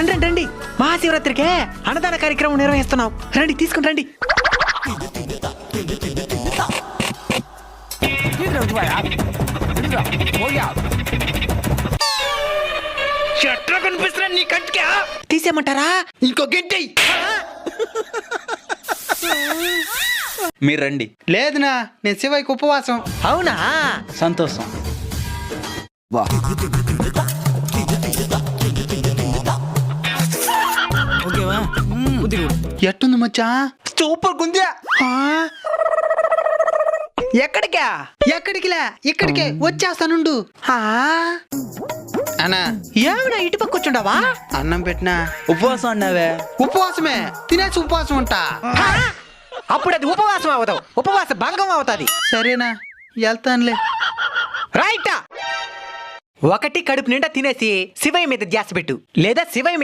రండి రండి రండి, మహాశివరాత్రికే అన్నదాన కార్యక్రమం నిర్వహిస్తున్నాం. రండి తీసుకుని రండి. చెట్ల కనిపిస్తున్నా నీ కంటికా? తీసేయమంటారా? ఇంకో గంటై. మీరు రండి. లేదునా, నేను శివయ్యకి ఉపవాసం. అవునా? సంతోషం. వా ఎట్టుంది మచ్చా? సూపర్ గుంజా. ఎక్కడికా? ఎక్కడికిలే, ఇక్కడికే వచ్చేస్తానుండు. అన్నా, ఏమన్నా ఇటు పక్క వచ్చుండవా? అన్నం పెట్టినా. ఉపవాసం అన్నావే? ఉపవాసమే, తినేసి ఉపవాసం ఉంటా. అప్పుడు అది ఉపవాసం అవుతావు, ఉపవాస భంగం అవుతుంది. సరేనా, వెళ్తానులే. రైటా? ఒకటి కడుపు నిండా తినేసి శివయ్య మీద ధ్యాస పెట్టు, లేదా శివయ్య